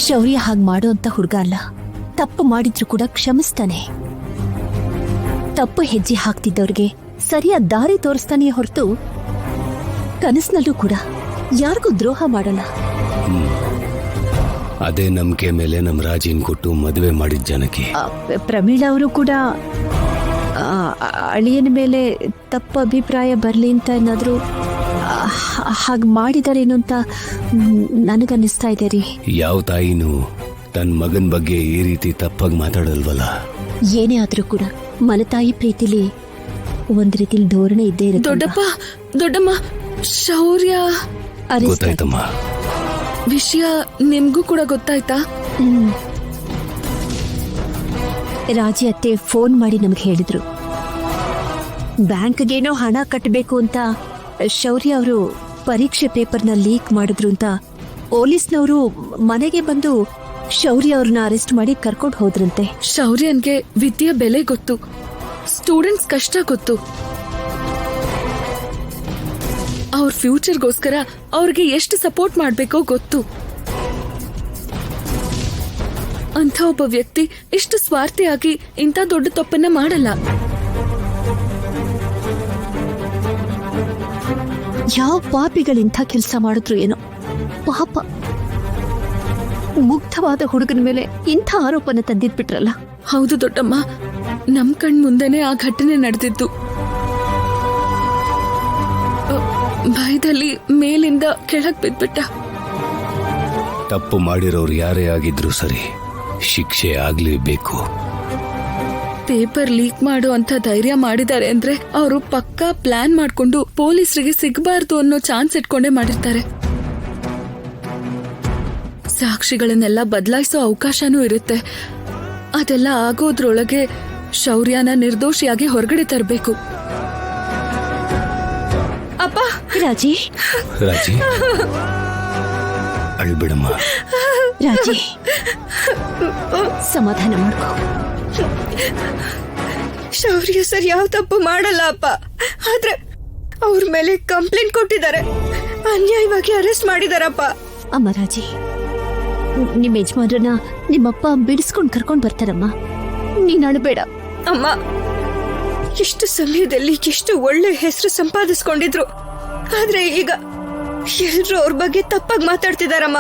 ಶೌರ್ಯ ಹಾಗೆ ಮಾಡುವಂತ ಹುಡುಗ ಅಲ್ಲ. ತಪ್ಪು ಮಾಡಿದ್ರು ಕೂಡ ಕ್ಷಮಿಸ್ತಾನೆ. ತಪ್ಪು ಹೆಜ್ಜೆ ಹಾಕ್ತಿದ್ದವ್ರಿಗೆ ಸರಿಯಾದ ದಾರಿ ತೋರಿಸ್ತಾನೆ ಹೊರತು ಕನಸಿನಲ್ಲೂ ಕೂಡ ಯಾರಿಗೂ ದ್ರೋಹ ಮಾಡಲ್ಲ. ಅದೇ ನಂಬಿಕೆ ಮೇಲೆ ನಮ್ಮ ರಾಜಿನ್ ಕೊಟ್ಟು ಮದುವೆ ಮಾಡಿದ ಜನಕ್ಕೆ. ಪ್ರಮೀಳಾ ಅವರು ಕೂಡ ಅಳಿಯನ ಮೇಲೆ ತಪ್ಪು ಅಭಿಪ್ರಾಯ ಬರಲಿ ಅಂತ ಏನಾದರೂ ಹಾಗೆ ಮಾಡಿದಾರೇನು ಅಂತ ನನಗನ್ನಿಸ್ತಾ ಇದೆ ರೀ. ಯಾವ ತಾಯಿನೂ ತನ್ನ ಮಗನ ಬಗ್ಗೆ ಈ ರೀತಿ ತಪ್ಪಾಗಿ ಮಾತಾಡಲ್ವಲ್ಲ. ಏನೇ ಆದ್ರೂ ಕೂಡ ಮಲತಾಯಿ ಪ್ರೀತಿಲಿ ಒಂದ್ ರೀತಿಲಿ ಧೋರಣೆ ಇದ್ದೇ ಇರುತ್ತೆ. ದೊಡ್ಡಮ್ಮ, ಶೌರ್ಯ ಗೊತ್ತಾಯ್ತಮ್ಮ. ವಿಷಯ ನಿಮ್ಗೂ ಕೂಡ ಗೊತ್ತಾಯ್ತಾ? ರಾಜಿ ಅತ್ತೆ ಫೋನ್ ಮಾಡಿ ನಮ್ಗೆ ಹೇಳಿದ್ರು. ಬ್ಯಾಂಕ್ಗೇನೋ ಹಣ ಕಟ್ಟಬೇಕು ಅಂತ ಶೌರ್ಯ ಅವರು ಪರೀಕ್ಷೆ ಪೇಪರ್ನ ಲೀಕ್ ಮಾಡಿದ್ರು ಅಂತ ಪೊಲೀಸ್ನವರು ಮನೆಗೆ ಬಂದು ಶೌರ್ಯ ಅವ್ರನ್ನ ಅರೆಸ್ಟ್ ಮಾಡಿ ಕರ್ಕೊಂಡು ಹೋದ್ರಂತೆ. ಶೌರ್ಯನ್ಗೆ ವಿದ್ಯೆ ಬೆಲೆ ಗೊತ್ತು, ಸ್ಟೂಡೆಂಟ್ಸ್ ಕಷ್ಟ ಗೊತ್ತು. ಅವ್ರ ಫ್ಯೂಚರ್ಗೋಸ್ಕರ ಅವ್ರಿಗೆ ಎಷ್ಟು ಸಪೋರ್ಟ್ ಮಾಡ್ಬೇಕೋ ಗೊತ್ತು. ಅಂಥ ಒಬ್ಬ ವ್ಯಕ್ತಿ ಇಷ್ಟು ಸ್ವಾರ್ಥಿಯಾಗಿ ಇಂಥ ದೊಡ್ಡ ತಪ್ಪನ್ನ ಮಾಡಲ್ಲ. ಯಾವ ಪಾಪಿಗಳಿಂಥ ಕೆಲಸ ಮಾಡಿದ್ರು ಏನೋ ಪಾಪ. ಮುಗ್ಧವಾದ ಹುಡುಗನ ಮೇಲೆ ಇಂಥ ಆರೋಪನ ತಂದಿದ್ಬಿಟ್ರಲ್ಲ. ಹೌದು ದೊಡ್ಡಮ್ಮ, ನಮ್ ಕಣ್ ಮುಂದೆನೆ ಆ ಘಟನೆ ನಡೆದಿದ್ದು. ಭಯದಲ್ಲಿ ಮೇಲಿಂದ ಕೆಳಗ್ ಬಿದ್ಬಿಟ್ಟ. ತಪ್ಪು ಮಾಡಿರೋರು ಯಾರೇ ಆಗಿದ್ರು ಸರಿ, ಶಿಕ್ಷೆ ಆಗ್ಲೇಬೇಕು. ಪೇಪರ್ ಲೀಕ್ ಮಾಡೋ ಅಂತ ಧೈರ್ಯ ಮಾಡಿದ್ದಾರೆ ಅಂದ್ರೆ ಅವರು ಪಕ್ಕಾ ಪ್ಲಾನ್ ಮಾಡ್ಕೊಂಡು ಪೊಲೀಸರಿಗೆ ಸಿಗಬಾರ್ದು ಅನ್ನೋ ಚಾನ್ಸ್ ಇಟ್ಕೊಂಡೇ ಮಾಡಿರ್ತಾರೆ. ಸಾಕ್ಷಿಗಳನ್ನೆಲ್ಲ ಬದಲಾಯಿಸೋ ಅವಕಾಶನೂ ಇರುತ್ತೆ. ಅದೆಲ್ಲ ಆಗೋದ್ರೊಳಗೆ ಶೌರ್ಯನ ನಿರ್ದೋಷಿಯಾಗಿ ಹೊರಗಡೆ ತರಬೇಕು. ಅಪ್ಪ, ರಾಜಿ ಅಳ್ಬಿಡಮ್ಮ. ರಾಜಿ, ಸಮಾಧಾನ ಮಾಡ್ಕೋ. ಶೌರ್ಯ ಸರ್ ಯಾವ ತಪ್ಪು ಮಾಡಲ್ಲ ಅಪ್ಪ. ಆದ್ರೆ ಅವ್ರ ಮೇಲೆ ಕಂಪ್ಲೇಂಟ್ ಕೊಟ್ಟಿದ್ದಾರೆ, ಅನ್ಯಾಯವಾಗಿ ಅರೆಸ್ಟ್ ಮಾಡಿದಾರಪ್ಪ. ಅಮ್ಮ ರಾಜಿ, ನಿಮ್ಮ ಯಜಮಾನ್ರನ್ನ ನಿಮ್ಮಪ್ಪ ಬಿಡಿಸ್ಕೊಂಡು ಕರ್ಕೊಂಡು ಬರ್ತಾರಮ್ಮ. ನೀನ್ ಅಳಬೇಡ ಅಮ್ಮ. ಎಷ್ಟು ಸಮಯದಲ್ಲಿ ಎಷ್ಟು ಒಳ್ಳೆ ಹೆಸರು ಸಂಪಾದಿಸ್ಕೊಂಡಿದ್ರು, ಆದ್ರೆ ಈಗ ಎಲ್ರು ಅವ್ರ ಬಗ್ಗೆ ತಪ್ಪಾಗಿ ಮಾತಾಡ್ತಿದಾರಮ್ಮ.